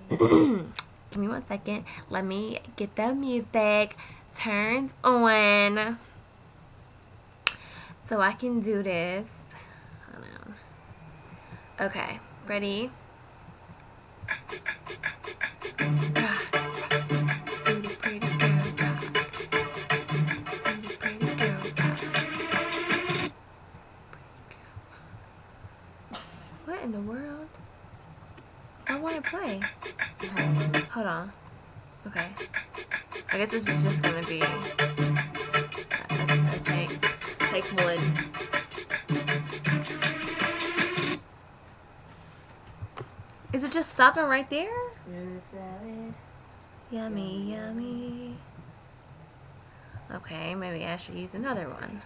scary. Give me 1 second. Let me get the music turned on so I can do this. Hold on. Okay, ready? What in the world? I want to play. Hold on. Okay. I guess this is just gonna be a take one. Is it just stopping right there? Yummy, yummy. Okay, maybe I should use another one.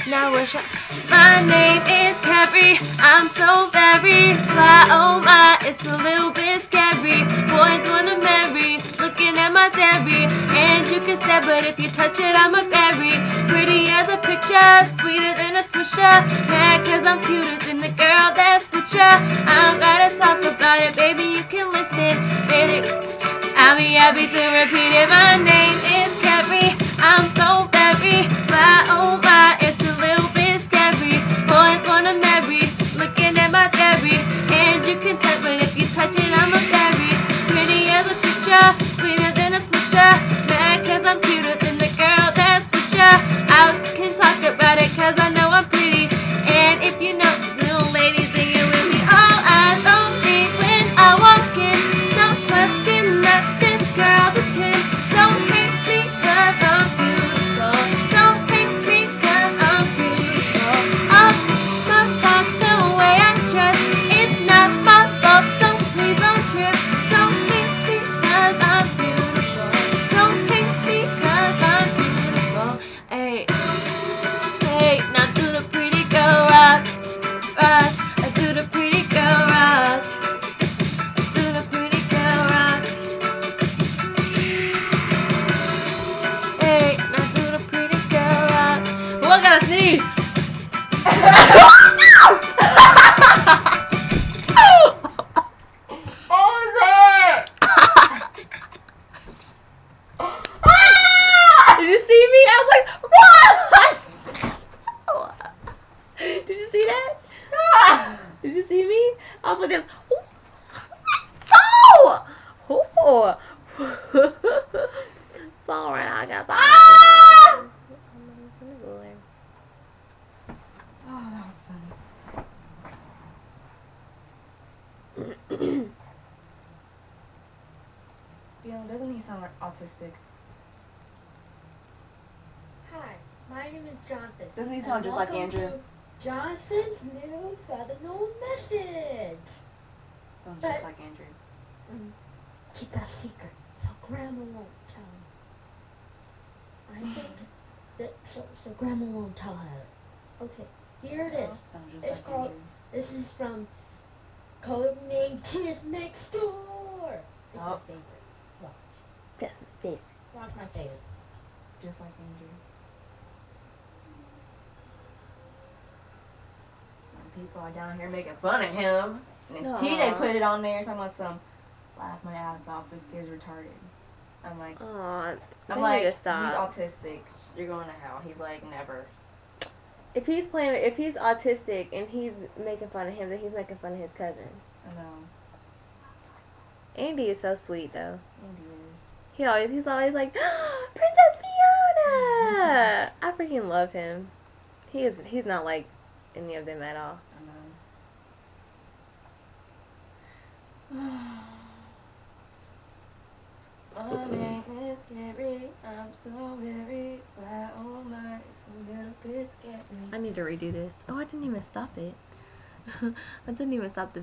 Now my name is Carrie. I'm so very fly. Oh my, it's a little bit scary. Boys wanna marry, looking at my dairy. And you can stare, but if you touch it, I'm a berry. Pretty as a picture, sweeter than a swisher. Mad cause I'm cuter than the girl that's with ya. I don't gotta talk about it, baby, you can listen. Baby, I'll be happy to repeat it. My name is Carrie. I'm so very fly. Oh my, it's a little bit scary. Boys wanna marry, looking at my dairy. And you can touch, but if you touch it, I'm a berry. Pretty as a picture, sweeter than a swisher. Mad cause I'm cuter than the girl that's with ya. I can talk about it cause I know I'm pretty. And if you know, little ladies singing with me. All eyes on me when I walk in. No question that this girl's a 10. Don't hate me cause I'm beautiful. Don't hate me cause I'm beautiful. I'll talk the way I dress. It's not my fault, so please don't trip. Don't hate me cause I'm beautiful. Don't hate me cause I'm beautiful. Hey, hey, now do the pretty girl rock, rock. I do the pretty girl rock. Do the pretty girl rock. Hey, now do the pretty girl rock. Oh, I gotta sneeze. Did you see me? I was like, run! Did you see that? Did you see me? I was like this. Oh! It's alright, I got that. Oh, that was funny. Yeah, doesn't he sound like autistic? Hi, my name is Jonathan. Doesn't he sound just like Andrew? To Jonathan's new Southern message. Sounds just like Andrew. Keep that secret, so Grandma won't tell him. I think that so Grandma won't tell her. Okay, here it is. Sounds just It's like called. Andrew. This is from Codename Kids Next Door. It's my favorite. Watch. That's my favorite. Watch my favorite. Just like Andrew. And people are down here making fun of him. And then TJ put it on there talking about some laugh my ass off, this kid's retarded. I'm like, Aw, I'm like, he's autistic. You're going to hell. He's like, never. if he's autistic and he's making fun of him, then he's making fun of his cousin. I know. Andy is so sweet though. Andy is. He's always like, Princess Fiona! I freaking love him. He's not like any of them at all. I know. My name is Carrie. I'm so very fly. Oh my, it's a little bit scary. I need to redo this. Oh, I didn't even stop it. I didn't even stop the